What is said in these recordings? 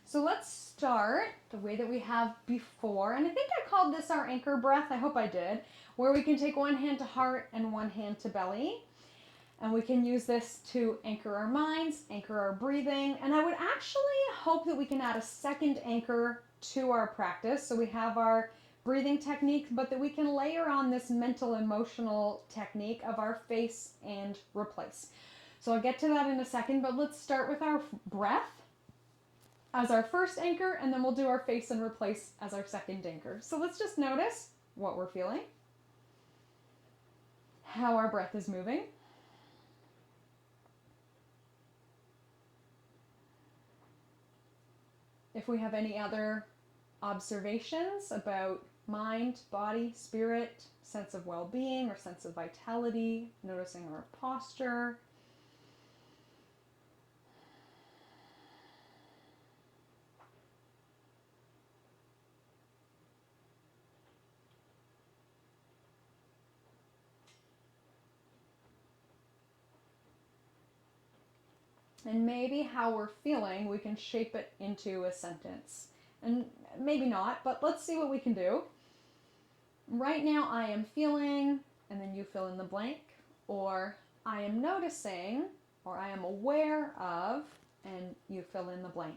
So let's start the way that we have before. And I think I called this our anchor breath. I hope I did. Where we can take one hand to heart and one hand to belly. And we can use this to anchor our minds, anchor our breathing. And I would actually hope that we can add a second anchor to our practice. So we have our breathing technique, but that we can layer on this mental, emotional technique of our face and replace. So I'll get to that in a second, but let's start with our breath as our first anchor, and then we'll do our face and replace as our second anchor. So let's just notice what we're feeling, how our breath is moving. If we have any other observations about mind, body, spirit, sense of well-being or sense of vitality, noticing our posture. And maybe how we're feeling, we can shape it into a sentence. And maybe not, but let's see what we can do. Right now I am feeling, and then you fill in the blank, or I am noticing, or I am aware of, and you fill in the blank.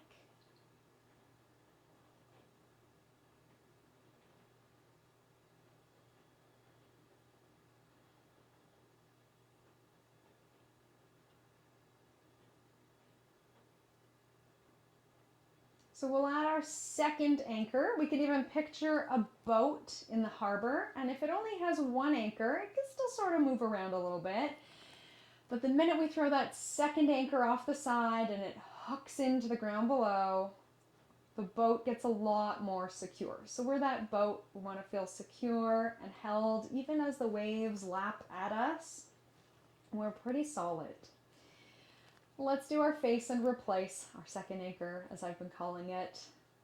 So we'll add our second anchor. We could even picture a boat in the harbor, and if it only has one anchor, it can still sort of move around a little bit. But the minute we throw that second anchor off the side and it hooks into the ground below, the boat gets a lot more secure. So we're that boat, we want to feel secure and held even as the waves lap at us. We're pretty solid. Let's do our face and replace, our second anchor, as I've been calling it.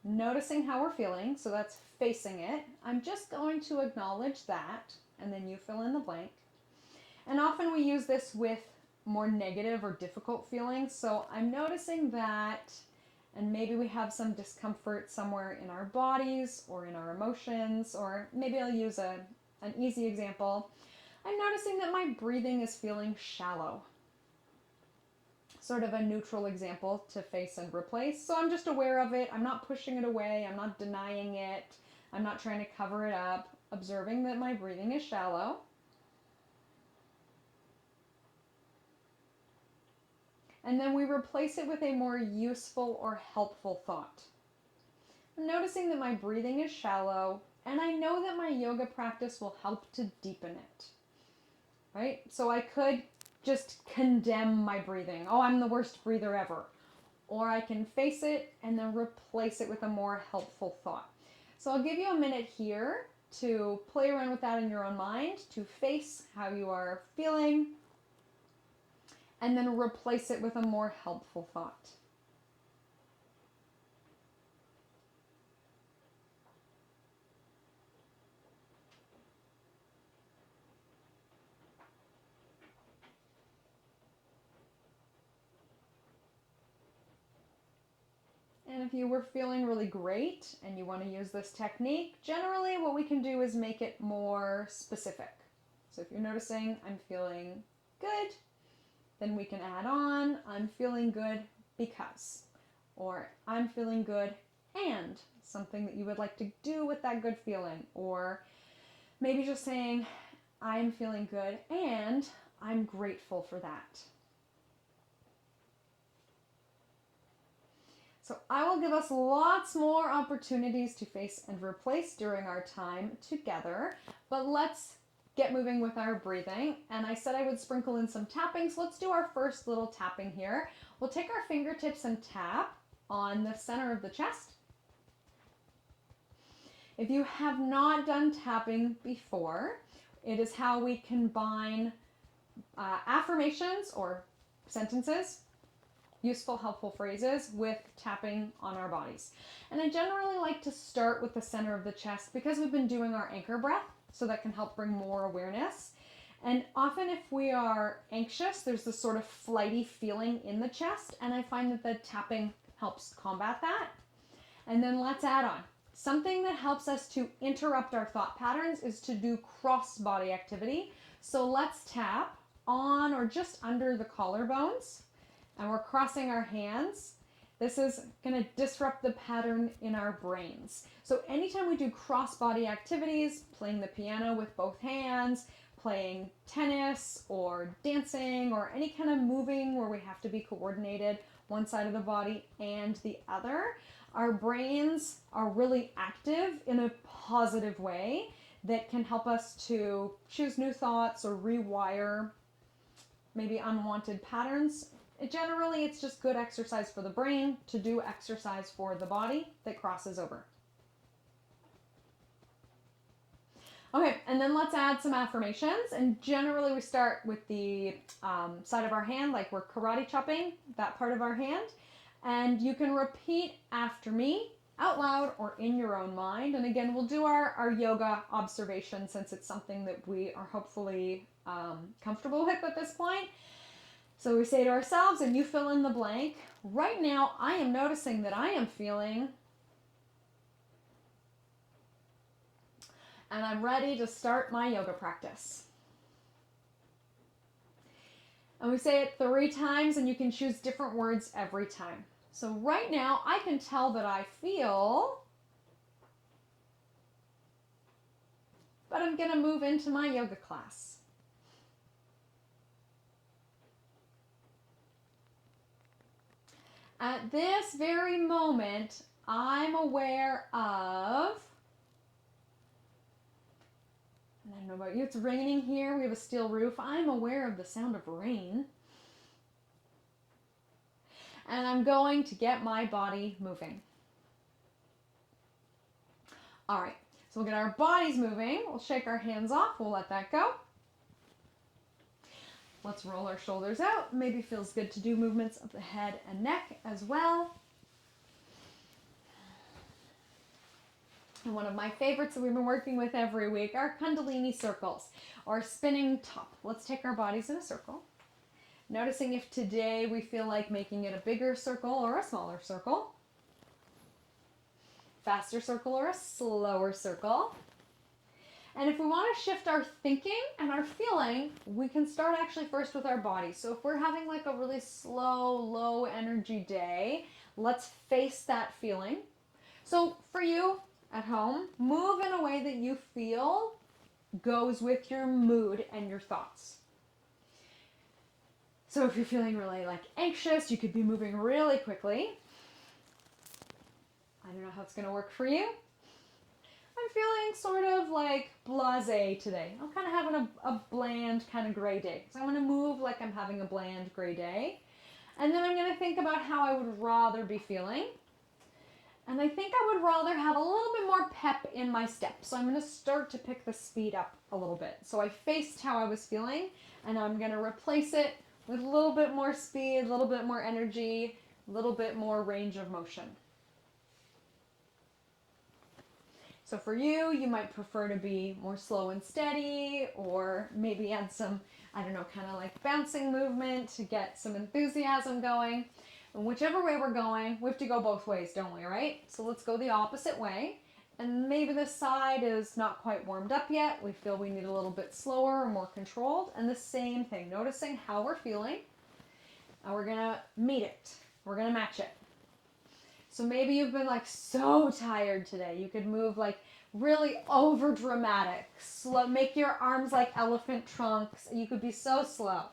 Noticing how we're feeling, so that's facing it. I'm just going to acknowledge that, and then you fill in the blank. And often we use this with more negative or difficult feelings, so I'm noticing that, and maybe we have some discomfort somewhere in our bodies or in our emotions, or maybe I'll use an easy example. I'm noticing that my breathing is feeling shallow. Sort of a neutral example to face and replace. So I'm just aware of it. I'm not pushing it away. I'm not denying it. I'm not trying to cover it up. Observing that my breathing is shallow. And then we replace it with a more useful or helpful thought. I'm noticing that my breathing is shallow, and I know that my yoga practice will help to deepen it. Right? So I could just condemn my breathing. Oh, I'm the worst breather ever. Or I can face it and then replace it with a more helpful thought. So I'll give you a minute here to play around with that in your own mind, to face how you are feeling, and then replace it with a more helpful thought. And if you were feeling really great and you want to use this technique, generally what we can do is make it more specific. So if you're noticing I'm feeling good, then we can add on, I'm feeling good because, or I'm feeling good and something that you would like to do with that good feeling, or maybe just saying I'm feeling good and I'm grateful for that. So I will give us lots more opportunities to face and replace during our time together, but let's get moving with our breathing. And I said I would sprinkle in some tapping, so let's do our first little tapping here. We'll take our fingertips and tap on the center of the chest. If you have not done tapping before, it is how we combine affirmations or sentences, useful, helpful phrases with tapping on our bodies. And I generally like to start with the center of the chest because we've been doing our anchor breath, so that can help bring more awareness. And often if we are anxious, there's this sort of flighty feeling in the chest, and I find that the tapping helps combat that. And then let's add on. Something that helps us to interrupt our thought patterns is to do cross body activity. So let's tap on or just under the collarbones, and we're crossing our hands. This is going to disrupt the pattern in our brains. So anytime we do cross body activities, playing the piano with both hands, playing tennis or dancing or any kind of moving where we have to be coordinated, one side of the body and the other, our brains are really active in a positive way that can help us to choose new thoughts or rewire maybe unwanted patterns. Generally, it's just good exercise for the brain to do exercise for the body that crosses over. Okay, and then let's add some affirmations. And generally we start with the side of our hand, like we're karate chopping that part of our hand. And you can repeat after me out loud or in your own mind. And again, we'll do our yoga observation since it's something that we are hopefully comfortable with at this point. So we say to ourselves, and you fill in the blank, right now I am noticing that I am feeling, and I'm ready to start my yoga practice. And we say it 3 times, and you can choose different words every time. So right now I can tell that I feel, but I'm going to move into my yoga class. At this very moment, I'm aware of, and I don't know about you, it's raining here. We have a steel roof. I'm aware of the sound of rain. And I'm going to get my body moving. All right, so we'll get our bodies moving. We'll shake our hands off. We'll let that go. Let's roll our shoulders out. Maybe feels good to do movements of the head and neck as well. And one of my favorites that we've been working with every week are Kundalini circles or spinning top. Let's take our bodies in a circle. Noticing if today we feel like making it a bigger circle or a smaller circle. Faster circle or a slower circle. And if we want to shift our thinking and our feeling, we can start actually first with our body. So if we're having like a really slow, low energy day, let's face that feeling. So for you at home, move in a way that you feel goes with your mood and your thoughts. So if you're feeling really like anxious, you could be moving really quickly. I don't know how it's going to work for you. I'm feeling sort of like blasé today. I'm kind of having a bland kind of gray day. So I want to move like I'm having a bland gray day. And then I'm going to think about how I would rather be feeling. And I think I would rather have a little bit more pep in my step. So I'm going to start to pick the speed up a little bit. So I faced how I was feeling, and I'm going to replace it with a little bit more speed, a little bit more energy, a little bit more range of motion. So for you, you might prefer to be more slow and steady, or maybe add some, I don't know, kind of like bouncing movement to get some enthusiasm going. And whichever way we're going, we have to go both ways, don't we, right? So let's go the opposite way. And maybe this side is not quite warmed up yet. We feel we need a little bit slower or more controlled. And the same thing, noticing how we're feeling. And we're going to meet it. We're going to match it. So maybe you've been like so tired today. You could move like really over dramatic, slow, make your arms like elephant trunks. You could be so slow.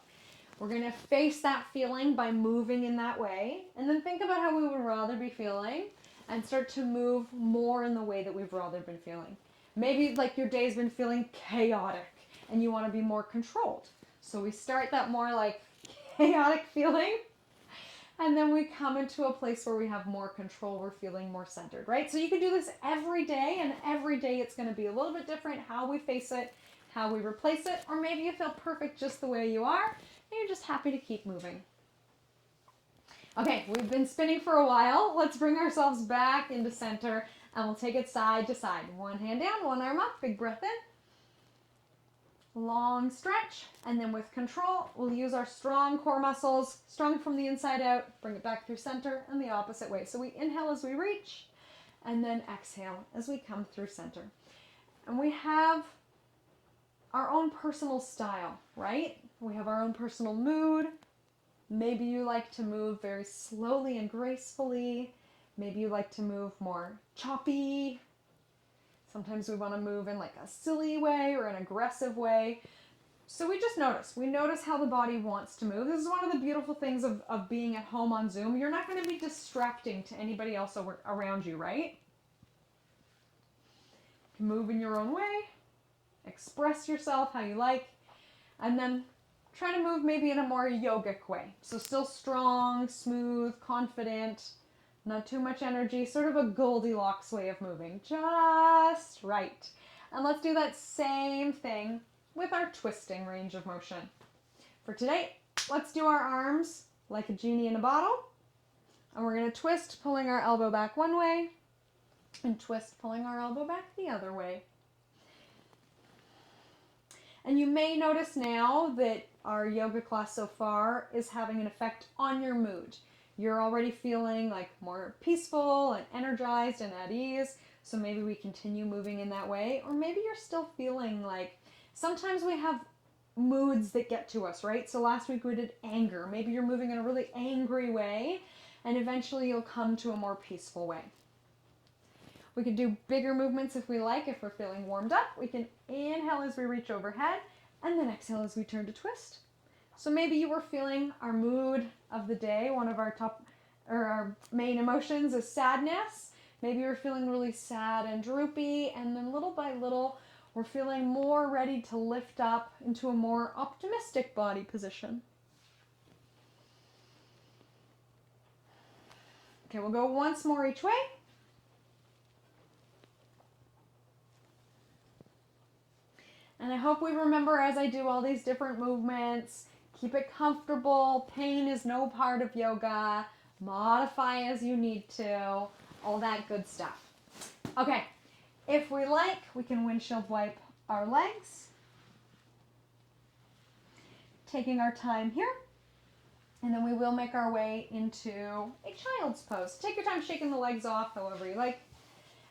We're going to face that feeling by moving in that way. And then think about how we would rather be feeling and start to move more in the way that we've rather been feeling. Maybe like your day's been feeling chaotic and you want to be more controlled. So we start that more like chaotic feeling. And then we come into a place where we have more control, we're feeling more centered, right? So you can do this every day, and every day it's going to be a little bit different how we face it, how we replace it, or maybe you feel perfect just the way you are, and you're just happy to keep moving. Okay, we've been spinning for a while. Let's bring ourselves back into center, and we'll take it side to side. One hand down, one arm up, big breath in. Long stretch, and then with control, we'll use our strong core muscles, strong from the inside out, bring it back through center, and the opposite way. So we inhale as we reach, And then exhale as we come through center. And we have our own personal style, right? We have our own personal mood. Maybe you like to move very slowly and gracefully. Maybe you like to move more choppy. Sometimes we want to move in like a silly way or an aggressive way. So we just notice. We notice how the body wants to move. This is one of the beautiful things of being at home on Zoom. You're not going to be distracting to anybody else around you, right? You can move in your own way. Express yourself how you like. And then try to move maybe in a more yogic way. So still strong, smooth, confident, not too much energy, sort of a Goldilocks way of moving. Just right. And let's do that same thing with our twisting range of motion. For today, let's do our arms like a genie in a bottle. And we're going to twist, pulling our elbow back one way, and twist, pulling our elbow back the other way. And you may notice now that our yoga class so far is having an effect on your mood. You're already feeling like more peaceful and energized and at ease. So maybe we continue moving in that way. Or maybe you're still feeling like sometimes we have moods that get to us, right? So last week we did anger. Maybe you're moving in a really angry way and eventually you'll come to a more peaceful way. We can do bigger movements if we like. If we're feeling warmed up, we can inhale as we reach overhead and then exhale as we turn to twist. So maybe you were feeling our mood of the day. One of our our main emotions is sadness. Maybe you're feeling really sad and droopy, and then little by little, we're feeling more ready to lift up into a more optimistic body position. Okay, we'll go once more each way. And I hope we remember as I do all these different movements, keep it comfortable. Pain is no part of yoga. Modify as you need to. All that good stuff. Okay, if we like, we can windshield wipe our legs. Taking our time here. And then we will make our way into a child's pose. Take your time shaking the legs off however you like.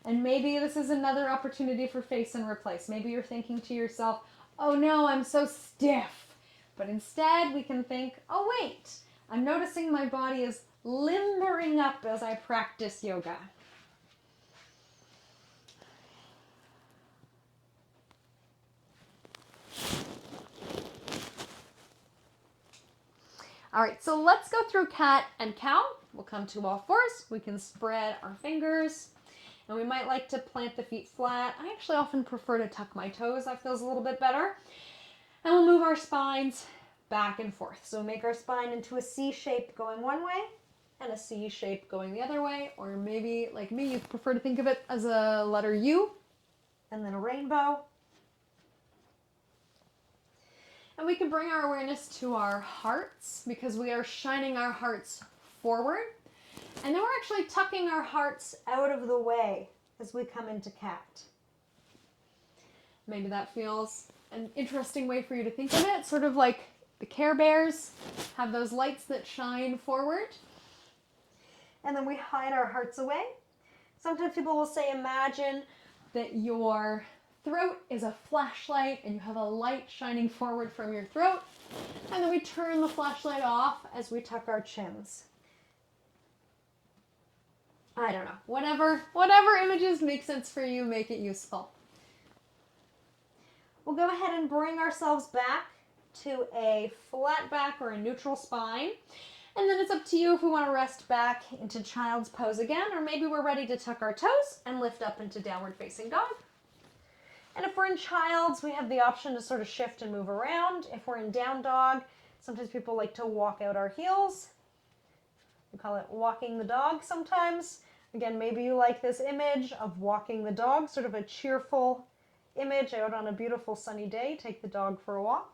And maybe this is another opportunity for face and replace. Maybe you're thinking to yourself, oh no, I'm so stiff. But instead we can think, oh wait, I'm noticing my body is limbering up as I practice yoga. All right, so let's go through cat and cow. We'll come to all fours. We can spread our fingers. And we might like to plant the feet flat. I actually often prefer to tuck my toes. That feels a little bit better. And we'll move our spines back and forth. So make our spine into a C shape going one way and a C shape going the other way. Or maybe, like me, you prefer to think of it as a letter U and then a rainbow. And we can bring our awareness to our hearts because we are shining our hearts forward. And then we're actually tucking our hearts out of the way as we come into cat. Maybe that feels an interesting way for you to think of it, sort of like the Care Bears have those lights that shine forward. And then we hide our hearts away. Sometimes people will say, imagine that your throat is a flashlight and you have a light shining forward from your throat. And then we turn the flashlight off as we tuck our chins. I don't know. Whatever images make sense for you, make it useful. We'll go ahead and bring ourselves back to a flat back or a neutral spine. And then it's up to you if we want to rest back into child's pose again, or maybe we're ready to tuck our toes and lift up into downward facing dog. And if we're in child's, we have the option to sort of shift and move around. If we're in down dog, sometimes people like to walk out our heels. We call it walking the dog sometimes. Again, maybe you like this image of walking the dog, sort of a cheerful image out on a beautiful sunny day. Take the dog for a walk.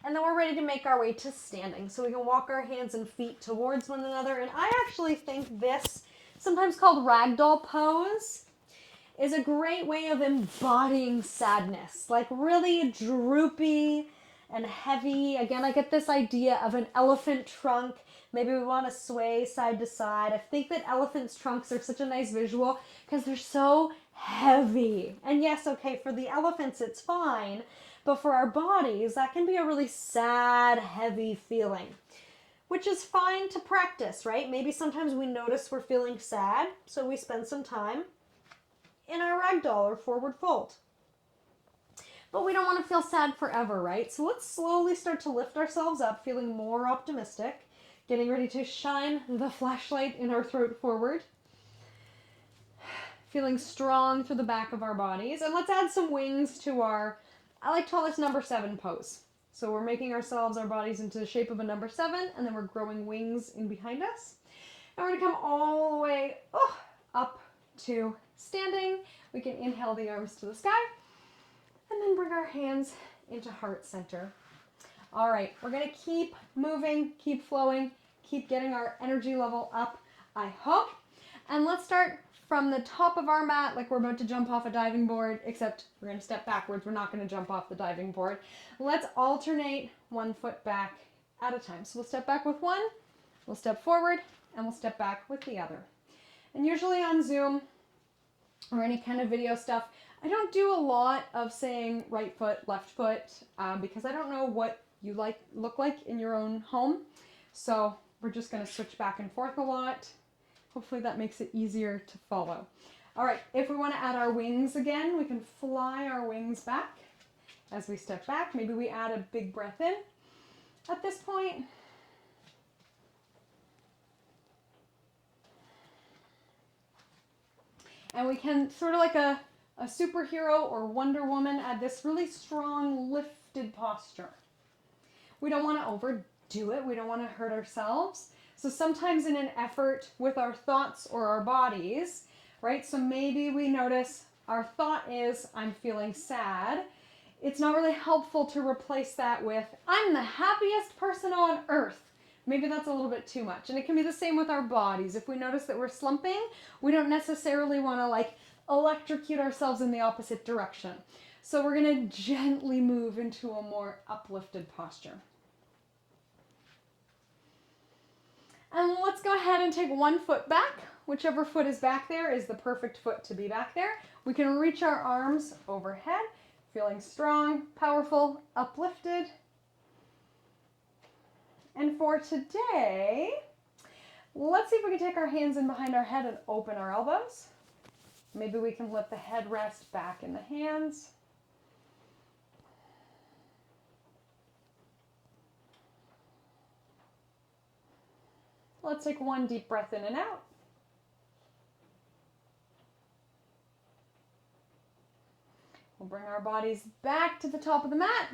And then we're ready to make our way to standing. So we can walk our hands and feet towards one another. And I actually think this, sometimes called ragdoll pose, is a great way of embodying sadness. Like really droopy and heavy. Again, I get this idea of an elephant trunk. Maybe we want to sway side to side. I think that elephants' trunks are such a nice visual because they're so heavy. And yes, okay, for the elephants it's fine, but for our bodies, that can be a really sad, heavy feeling, which is fine to practice, right? Maybe sometimes we notice we're feeling sad, so we spend some time in our ragdoll or forward fold. But we don't want to feel sad forever, right? So let's slowly start to lift ourselves up, feeling more optimistic, getting ready to shine the flashlight in our throat forward, feeling strong through the back of our bodies. And let's add some wings to our, I like to call this number 7 pose. So we're making ourselves, our bodies into the shape of a number 7, and then we're growing wings in behind us. And we're going to come all the way up to standing. We can inhale the arms to the sky, and then bring our hands into heart center. All right, we're going to keep moving, keep flowing, keep getting our energy level up, I hope. And let's start from the top of our mat like we're about to jump off a diving board, except we're going to step backwards. We're not going to jump off the diving board. Let's alternate one foot back at a time. So we'll step back with one, we'll step forward, and we'll step back with the other. And usually on Zoom or any kind of video stuff, I don't do a lot of saying right foot, left foot, because I don't know what you look like in your own home. So we're just going to switch back and forth a lot. Hopefully that makes it easier to follow. All right, if we want to add our wings again, we can fly our wings back as we step back. Maybe we add a big breath in at this point. And we can sort of like a superhero or Wonder Woman add this really strong lifted posture. We don't want to overdo it. We don't want to hurt ourselves. So sometimes in an effort with our thoughts or our bodies, right? So maybe we notice our thought is, I'm feeling sad. It's not really helpful to replace that with, I'm the happiest person on earth. Maybe that's a little bit too much. And it can be the same with our bodies. If we notice that we're slumping, we don't necessarily want to like electrocute ourselves in the opposite direction. So we're going to gently move into a more uplifted posture. And let's go ahead and take one foot back. Whichever foot is back there is the perfect foot to be back there. We can reach our arms overhead, feeling strong, powerful, uplifted. And for today, let's see if we can take our hands in behind our head and open our elbows. Maybe we can let the head rest back in the hands. Let's take one deep breath in and out. We'll bring our bodies back to the top of the mat,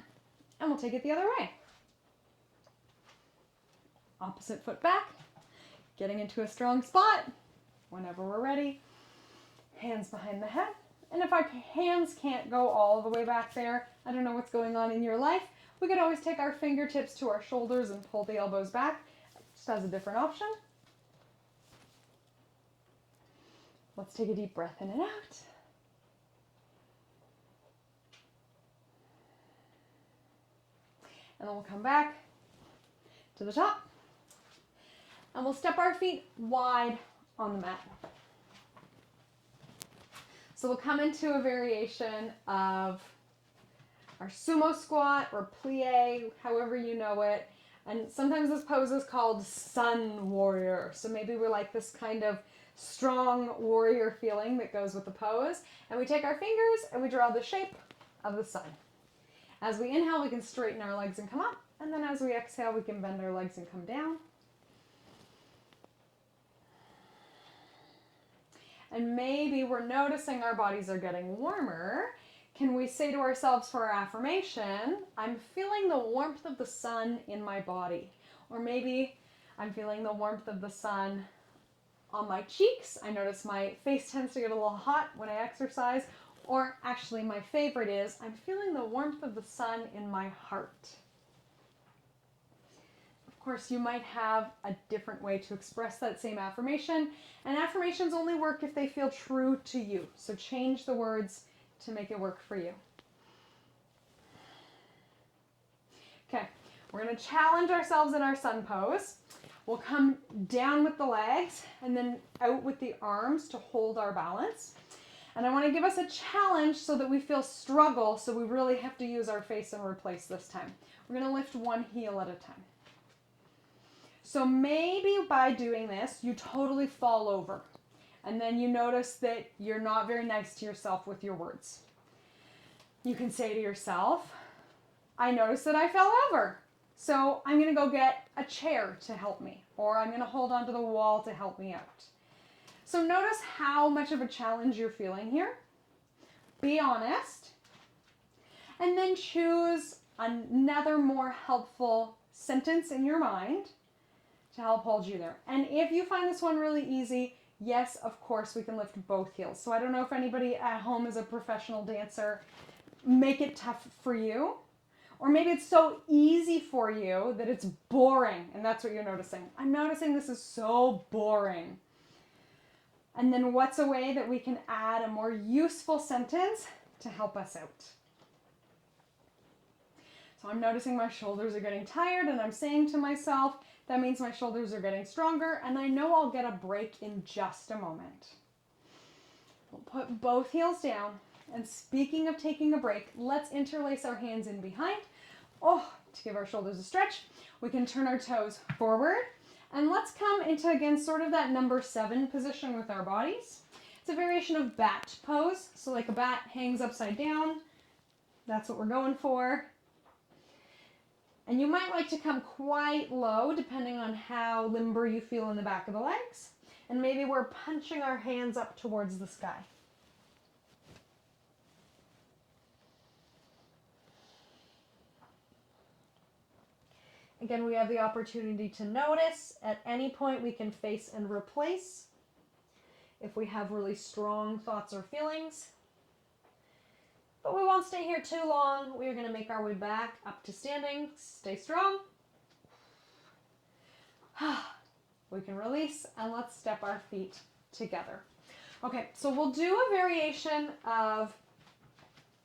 and we'll take it the other way. Opposite foot back, getting into a strong spot. Whenever we're ready, hands behind the head. And if our hands can't go all the way back there, I don't know what's going on in your life, we could always take our fingertips to our shoulders and pull the elbows back. Just as a different option. Let's take a deep breath in and out. And then we'll come back to the top. And we'll step our feet wide on the mat. So we'll come into a variation of our sumo squat or plie, however you know it. And sometimes this pose is called sun warrior. So maybe we're like this kind of strong warrior feeling that goes with the pose. And we take our fingers and we draw the shape of the sun. As we inhale, we can straighten our legs and come up. And then as we exhale, we can bend our legs and come down. And maybe we're noticing our bodies are getting warmer. Can we say to ourselves for our affirmation, I'm feeling the warmth of the sun in my body. Or maybe I'm feeling the warmth of the sun on my cheeks. I notice my face tends to get a little hot when I exercise. Or actually my favorite is, I'm feeling the warmth of the sun in my heart. Of course, you might have a different way to express that same affirmation. And affirmations only work if they feel true to you. So change the words to make it work for you. Okay, we're gonna challenge ourselves in our sun pose. We'll come down with the legs and then out with the arms to hold our balance. And I want to give us a challenge so that we feel struggle, so we really have to use our face and replace this time. We're going to lift one heel at a time. So maybe by doing this, you totally fall over. And then you notice that you're not very nice to yourself with your words. You can say to yourself, I noticed that I fell over. So I'm going to go get a chair to help me, or I'm going to hold onto the wall to help me out. So notice how much of a challenge you're feeling here. Be honest. And then choose another more helpful sentence in your mind to help hold you there. And if you find this one really easy, yes, of course, we can lift both heels. So I don't know if anybody at home is a professional dancer. Make it tough for you. Or maybe it's so easy for you that it's boring, and that's what you're noticing. I'm noticing this is so boring. And then what's a way that we can add a more useful sentence to help us out? So I'm noticing my shoulders are getting tired, and I'm saying to myself, that means my shoulders are getting stronger, and I know I'll get a break in just a moment. We'll put both heels down. And speaking of taking a break, let's interlace our hands in behind. To give our shoulders a stretch. We can turn our toes forward. And let's come into, again, sort of that number 7 position with our bodies. It's a variation of bat pose. So like a bat hangs upside down. That's what we're going for. And you might like to come quite low, depending on how limber you feel in the back of the legs. And maybe we're punching our hands up towards the sky. Again, we have the opportunity to notice. At any point, we can face and replace if we have really strong thoughts or feelings. But we won't stay here too long. We're going to make our way back up to standing. Stay strong. We can release, and let's step our feet together. Okay, so we'll do a variation of,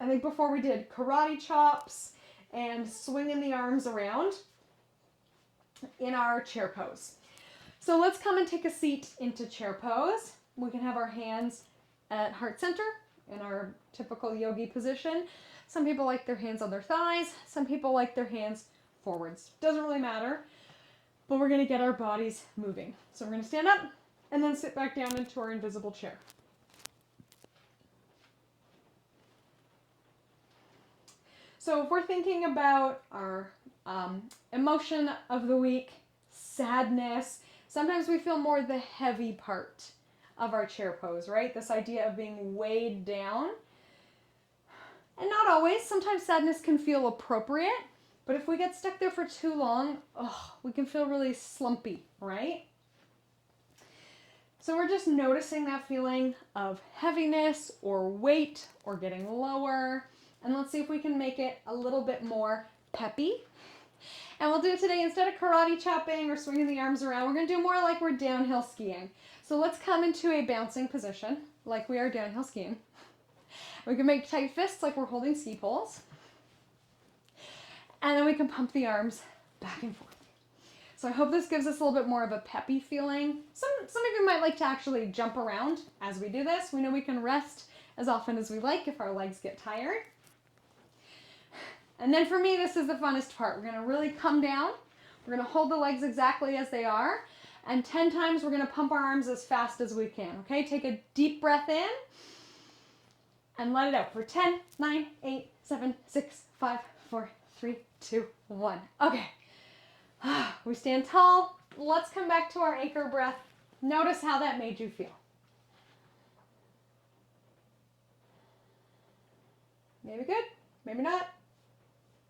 I think before we did karate chops and swinging the arms around in our chair pose. So let's come and take a seat into chair pose. We can have our hands at heart center in our typical yogi position. Some people like their hands on their thighs. Some people like their hands forwards. Doesn't really matter, but we're going to get our bodies moving. So we're going to stand up and then sit back down into our invisible chair. So if we're thinking about our emotion of the week, sadness, sometimes we feel more the heavy part of our chair pose, right? This idea of being weighed down. And not always. Sometimes sadness can feel appropriate, but if we get stuck there for too long, we can feel really slumpy, right? So we're just noticing that feeling of heaviness or weight or getting lower. And let's see if we can make it a little bit more peppy. And we'll do it today, instead of karate chopping or swinging the arms around, we're going to do more like we're downhill skiing. So let's come into a bouncing position, like we are downhill skiing. We can make tight fists like we're holding ski poles. And then we can pump the arms back and forth. So I hope this gives us a little bit more of a peppy feeling. Some of you might like to actually jump around as we do this. We know we can rest as often as we like if our legs get tired. And then for me, this is the funnest part. We're going to really come down. We're going to hold the legs exactly as they are. And 10 times, we're going to pump our arms as fast as we can. Okay, take a deep breath in and let it out for 10, 9, 8, 7, 6, 5, 4, 3, 2, 1. Okay, we stand tall. Let's come back to our anchor breath. Notice how that made you feel. Maybe good, maybe not.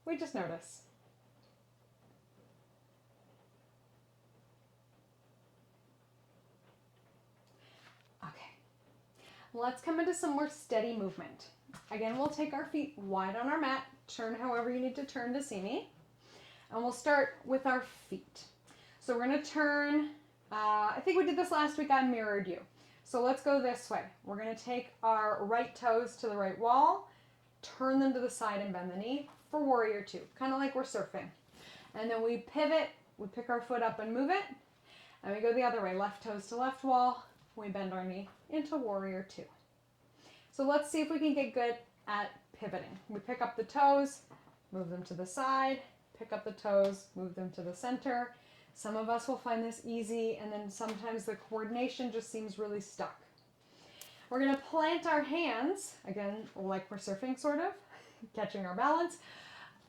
We just notice. Okay. Let's come into some more steady movement. Again, we'll take our feet wide on our mat. Turn however you need to turn to see me. And we'll start with our feet. So we're going to turn, I think we did this last week, I mirrored you. So let's go this way. We're going to take our right toes to the right wall, turn them to the side and bend the knee for warrior two, kind of like we're surfing. And then we pivot, we pick our foot up and move it. And we go the other way, left toes to left wall. We bend our knee into warrior two. So let's see if we can get good at pivoting. We pick up the toes, move them to the side, pick up the toes, move them to the center. Some of us will find this easy, and then sometimes the coordination just seems really stuck. We're going to plant our hands, again, like we're surfing sort of, catching our balance,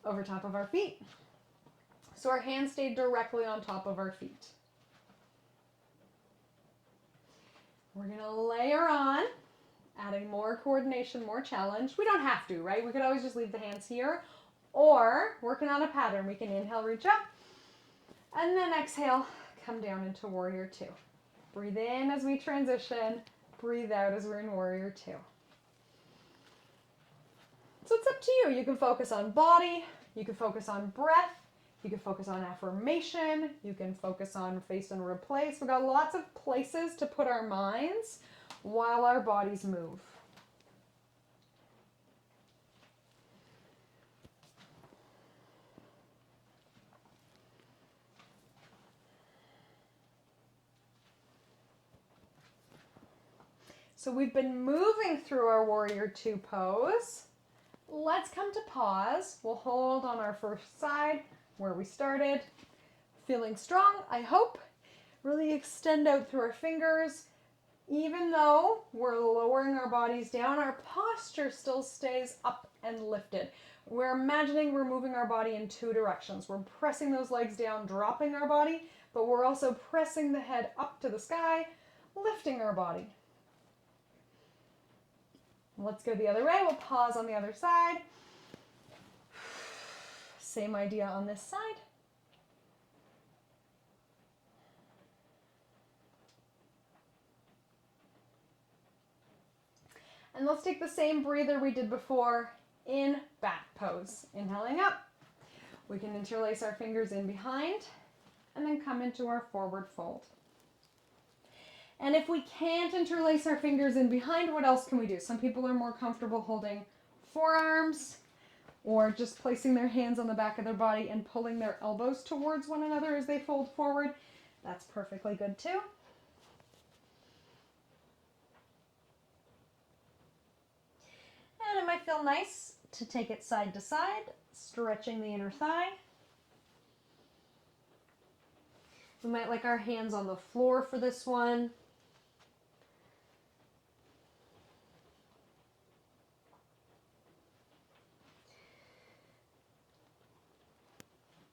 over top of our feet. So our hands stay directly on top of our feet. We're going to layer on, adding more coordination, more challenge. We don't have to, right? We could always just leave the hands here, or working on a pattern. We can inhale, reach up, and then exhale, come down into warrior two. Breathe in as we transition. Breathe out as we're in warrior two. So it's up to you. You can focus on body, you can focus on breath, you can focus on affirmation, you can focus on face and replace. We've got lots of places to put our minds while our bodies move. So we've been moving through our warrior two pose. Let's come to pause. We'll hold on our first side where we started. Feeling strong, I hope. Really extend out through our fingers. Even though we're lowering our bodies down, our posture still stays up and lifted. We're imagining we're moving our body in two directions. We're pressing those legs down, dropping our body, but we're also pressing the head up to the sky, lifting our body. Let's go the other way. We'll pause on the other side. Same idea on this side. And let's take the same breather we did before in bat pose. Inhaling up. We can interlace our fingers in behind and then come into our forward fold. And if we can't interlace our fingers in behind, what else can we do? Some people are more comfortable holding forearms or just placing their hands on the back of their body and pulling their elbows towards one another as they fold forward. That's perfectly good too. And it might feel nice to take it side to side, stretching the inner thigh. We might like our hands on the floor for this one.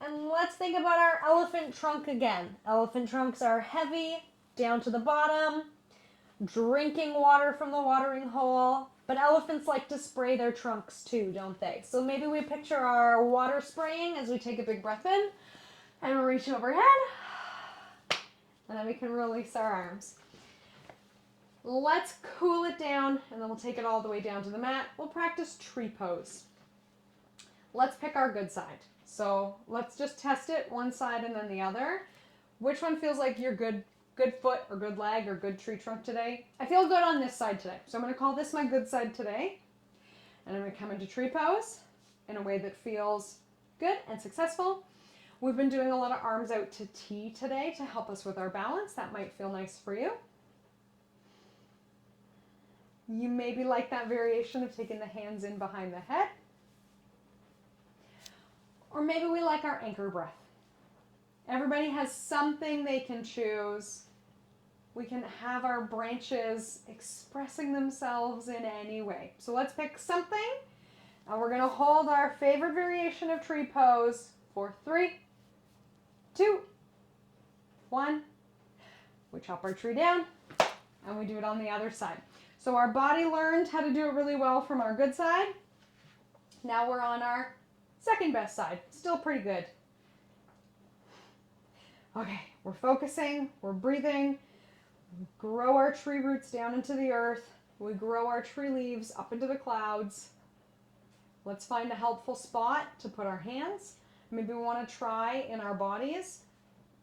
And let's think about our elephant trunk again. Elephant trunks are heavy, down to the bottom, drinking water from the watering hole. But elephants like to spray their trunks too, don't they? So maybe we picture our water spraying as we take a big breath in and we reach overhead. And then we can release our arms. Let's cool it down and then we'll take it all the way down to the mat. We'll practice tree pose. Let's pick our good side. So let's just test it, one side and then the other. Which one feels like your good foot or good leg or good tree trunk today? I feel good on this side today. So I'm going to call this my good side today. And I'm going to come into tree pose in a way that feels good and successful. We've been doing a lot of arms out to T today to help us with our balance. That might feel nice for you. You maybe like that variation of taking the hands in behind the head. Or maybe we like our anchor breath. Everybody has something they can choose. We can have our branches expressing themselves in any way. So let's pick something, and we're going to hold our favorite variation of tree pose for 3, 2, 1. We chop our tree down, and we do it on the other side. So our body learned how to do it really well from our good side. Now we're on our second best side. Still pretty good. Okay, we're focusing, we're breathing. We grow our tree roots down into the earth. We grow our tree leaves up into the clouds. Let's find a helpful spot to put our hands. Maybe we want to try in our bodies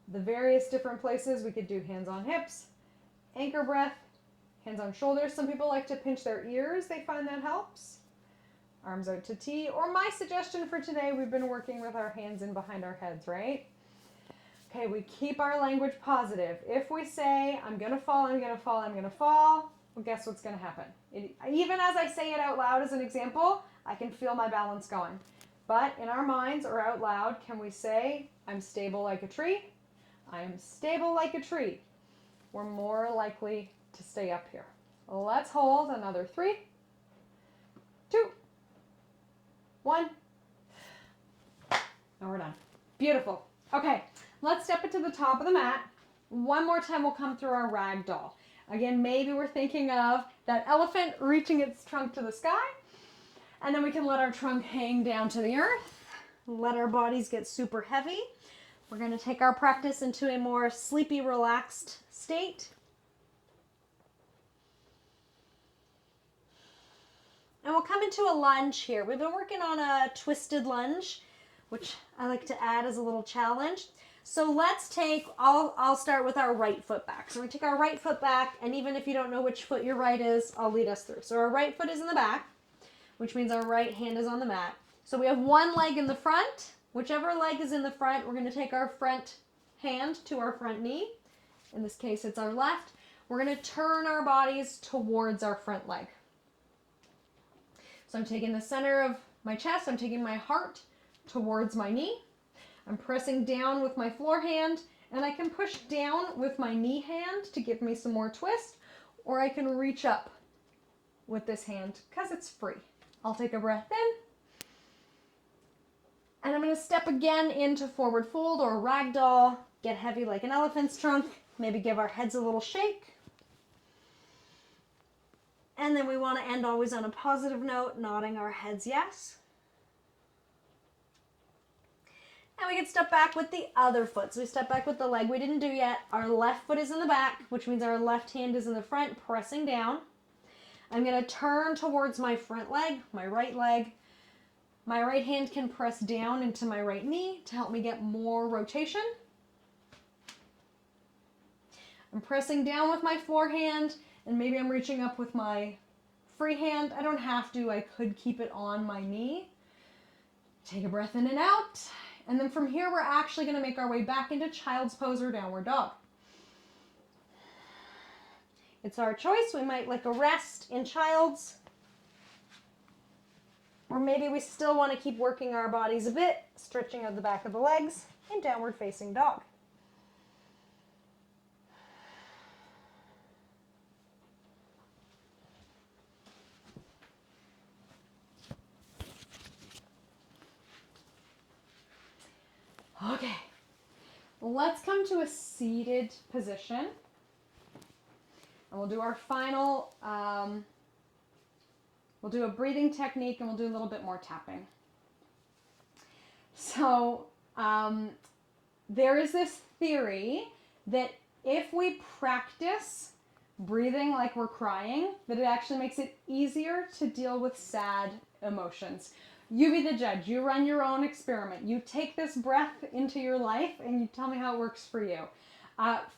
the various different places. We could do hands on hips, anchor breath, hands on shoulders. Some people like to pinch their ears. They find that helps. Arms out to T, or my suggestion for today, we've been working with our hands in behind our heads, right? Okay, we keep our language positive. If we say, I'm gonna fall, I'm gonna fall, I'm gonna fall, well, guess what's gonna happen? Even as I say it out loud as an example, I can feel my balance going. But in our minds or out loud, can we say, I'm stable like a tree? I'm stable like a tree. We're more likely to stay up here. Let's hold another 3, 2, 1. And we're done. Beautiful. Okay, let's step it to the top of the mat. One more time, we'll come through our rag doll. Again, maybe we're thinking of that elephant reaching its trunk to the sky. And then we can let our trunk hang down to the earth. Let our bodies get super heavy. We're going to take our practice into a more sleepy, relaxed state. And we'll come into a lunge here. We've been working on a twisted lunge, which I like to add as a little challenge. So let's take, I'll start with our right foot back. So we're going to take our right foot back, and even if you don't know which foot your right is, I'll lead us through. So our right foot is in the back, which means our right hand is on the mat. So we have one leg in the front. Whichever leg is in the front, we're going to take our front hand to our front knee. In this case, it's our left. We're going to turn our bodies towards our front leg. So I'm taking the center of my chest, I'm taking my heart towards my knee. I'm pressing down with my floor hand, and I can push down with my knee hand to give me some more twist, or I can reach up with this hand because it's free. I'll take a breath in, and I'm going to step again into forward fold or ragdoll, get heavy like an elephant's trunk, maybe give our heads a little shake. And then we want to end always on a positive note, nodding our heads yes. And we can step back with the other foot. So we step back with the leg we didn't do yet. Our left foot is in the back, which means our left hand is in the front, pressing down. I'm going to turn towards my front leg, my right leg. My right hand can press down into my right knee to help me get more rotation. I'm pressing down with my forehand, and maybe I'm reaching up with my free hand. I don't have to. I could keep it on my knee. Take a breath in and out. And then from here, we're actually going to make our way back into child's pose or downward dog. It's our choice. We might like a rest in child's. Or maybe we still want to keep working our bodies a bit, stretching out the back of the legs in downward facing dog. Okay, let's come to a seated position. And we'll do our final, we'll do a breathing technique, and we'll do a little bit more tapping. So there is this theory that if we practice breathing like we're crying, that it actually makes it easier to deal with sad emotions. You be the judge. You run your own experiment. You take this breath into your life and you tell me how it works for you.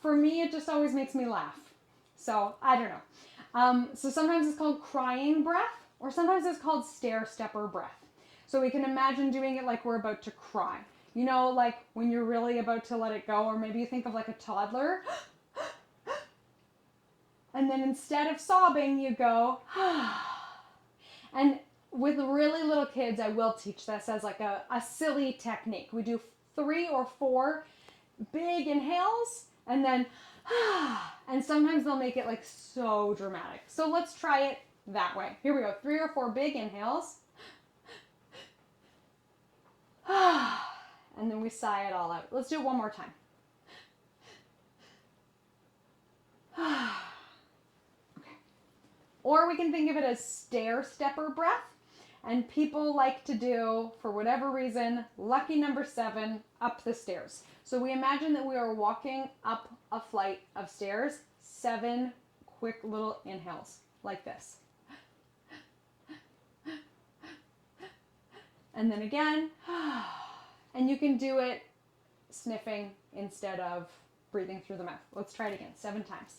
For me, it just always makes me laugh. So I don't know. So sometimes it's called crying breath, or sometimes it's called stair-stepper breath. So we can imagine doing it like we're about to cry. You know, like when you're really about to let it go, or maybe you think of like a toddler. And then instead of sobbing, you go, and with really little kids, I will teach this as like a silly technique. We do 3 or 4 big inhales, and then, and sometimes they'll make it like so dramatic. So let's try it that way. Here we go. 3 or 4 big inhales. And then we sigh it all out. Let's do it one more time. Okay. Or we can think of it as stair-stepper breath. And people like to do, for whatever reason, lucky number 7, up the stairs. So we imagine that we are walking up a flight of stairs, 7 quick little inhales, like this. And then again, and you can do it sniffing instead of breathing through the mouth. Let's try it again, 7 times.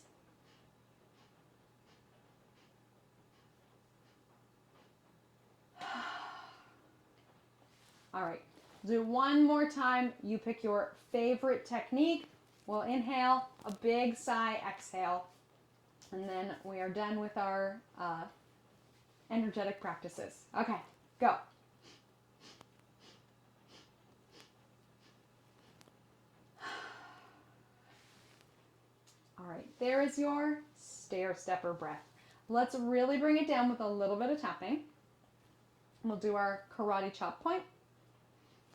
All right, do one more time. You pick your favorite technique. We'll inhale, a big sigh, exhale, and then we are done with our energetic practices. Okay, go. All right, there is your stair stepper breath. Let's really bring it down with a little bit of tapping. We'll do our karate chop point.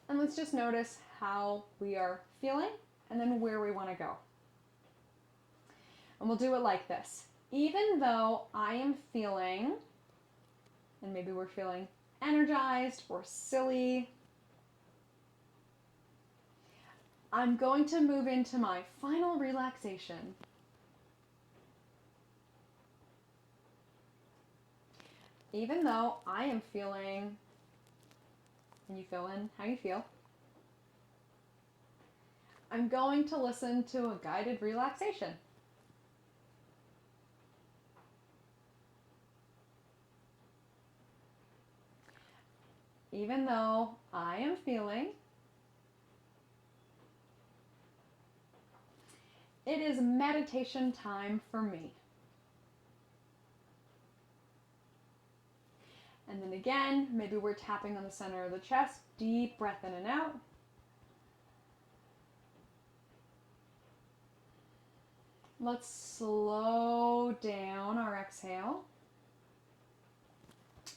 And let's just notice how we are feeling and then where we want to go. And we'll do it like this. Even though I am feeling, and maybe we're feeling energized or silly, I'm going to move into my final relaxation. Even though I am feeling, and you fill in how you feel, I'm going to listen to a guided relaxation. Even though I am feeling, it is meditation time for me. And then again, maybe we're tapping on the center of the chest. Deep breath in and out. Let's slow down our exhale.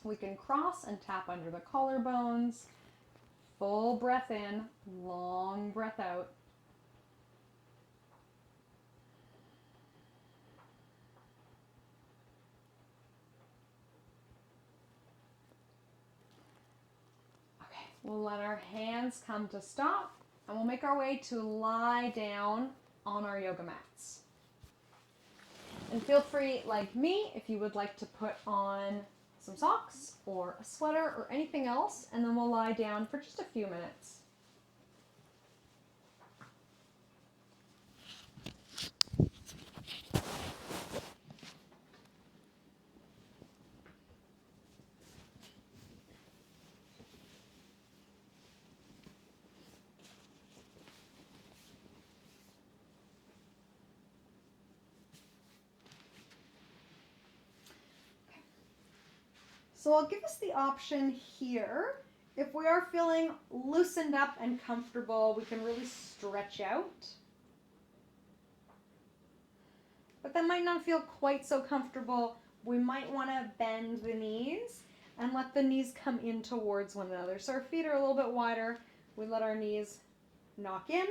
We can cross and tap under the collarbones. Full breath in, long breath out. Okay, we'll let our hands come to stop, and we'll make our way to lie down on our yoga mats. And feel free, like me, if you would like to put on some socks or a sweater or anything else, and then we'll lie down for just a few minutes. So I'll give us the option here. If we are feeling loosened up and comfortable, we can really stretch out. But that might not feel quite so comfortable. We might want to bend the knees and let the knees come in towards one another. So our feet are a little bit wider. We let our knees knock in.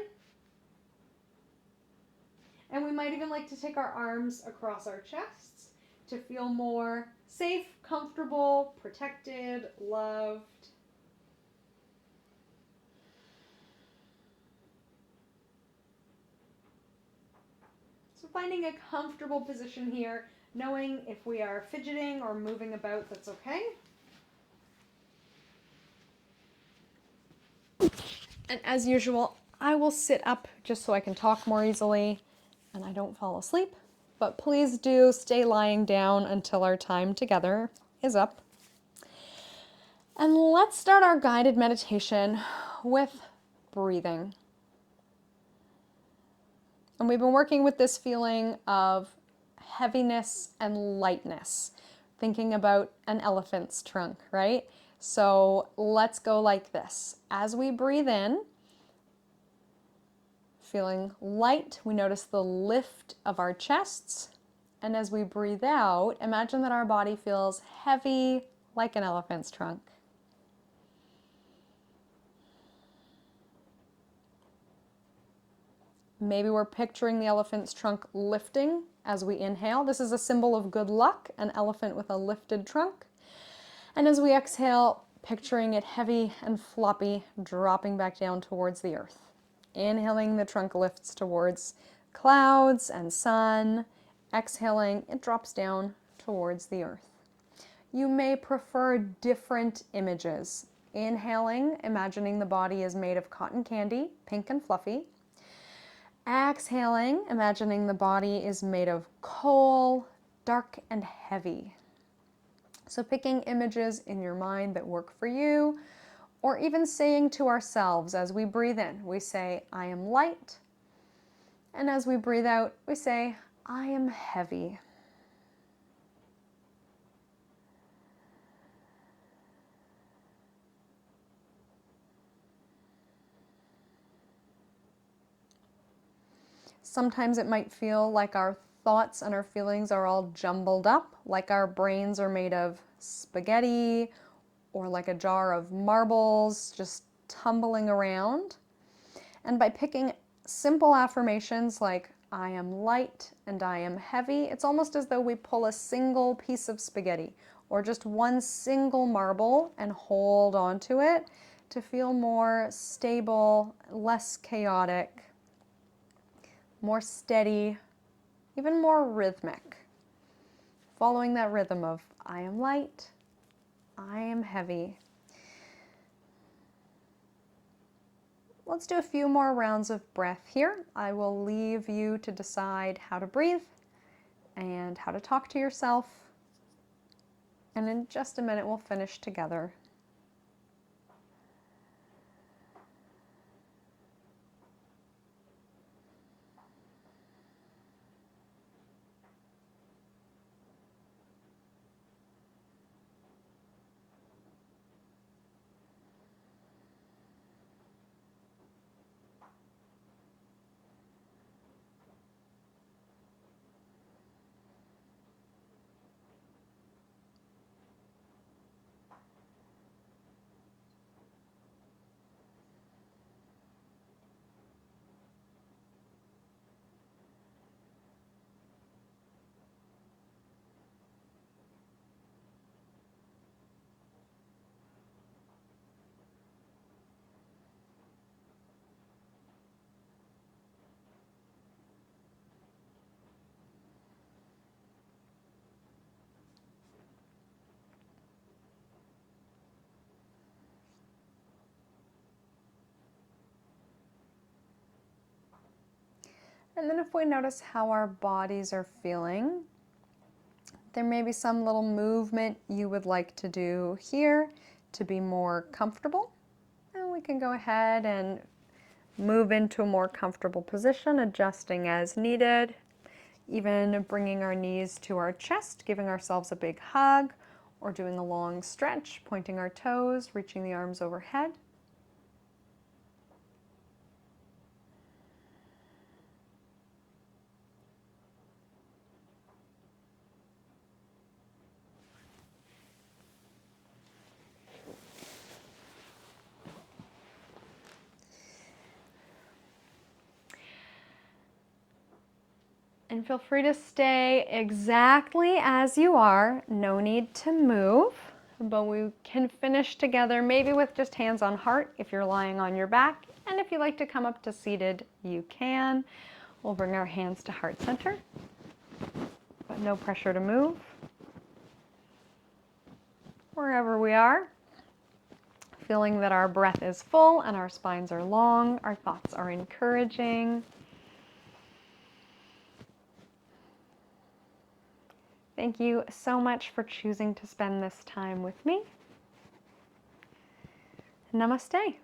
And we might even like to take our arms across our chests to feel more safe, comfortable, protected, loved. So finding a comfortable position here, knowing if we are fidgeting or moving about, that's okay. And as usual, I will sit up just so I can talk more easily and I don't fall asleep. But please do stay lying down until our time together is up. And let's start our guided meditation with breathing. And we've been working with this feeling of heaviness and lightness, thinking about an elephant's trunk, right? So let's go like this. As we breathe in, feeling light, we notice the lift of our chests. And as we breathe out, imagine that our body feels heavy like an elephant's trunk. Maybe we're picturing the elephant's trunk lifting as we inhale. This is a symbol of good luck, an elephant with a lifted trunk. And as we exhale, picturing it heavy and floppy, dropping back down towards the earth. Inhaling, the trunk lifts towards clouds and sun. Exhaling, it drops down towards the earth. You may prefer different images. Inhaling, imagining the body is made of cotton candy, pink and fluffy. Exhaling, imagining the body is made of coal, dark and heavy. So picking images in your mind that work for you, Or even saying to ourselves as we breathe in, we say, I am light. And as we breathe out, we say, I am heavy. Sometimes it might feel like our thoughts and our feelings are all jumbled up, like our brains are made of spaghetti or like a jar of marbles just tumbling around. And by picking simple affirmations like I am light and I am heavy, it's almost as though we pull a single piece of spaghetti or just one single marble and hold onto it to feel more stable, less chaotic, more steady, even more rhythmic. Following that rhythm of I am light, I am heavy. Let's do a few more rounds of breath here. I will leave you to decide how to breathe and how to talk to yourself. And in just a minute, we'll finish together. And then if we notice how our bodies are feeling, there may be some little movement you would like to do here to be more comfortable. And we can go ahead and move into a more comfortable position, adjusting as needed, even bringing our knees to our chest, giving ourselves a big hug, or doing a long stretch, pointing our toes, reaching the arms overhead. And feel free to stay exactly as you are. No need to move, but we can finish together maybe with just hands on heart if you're lying on your back. And if you like to come up to seated, you can. We'll bring our hands to heart center, but no pressure to move. Wherever we are, feeling that our breath is full and our spines are long, our thoughts are encouraging. Thank you so much for choosing to spend this time with me. Namaste.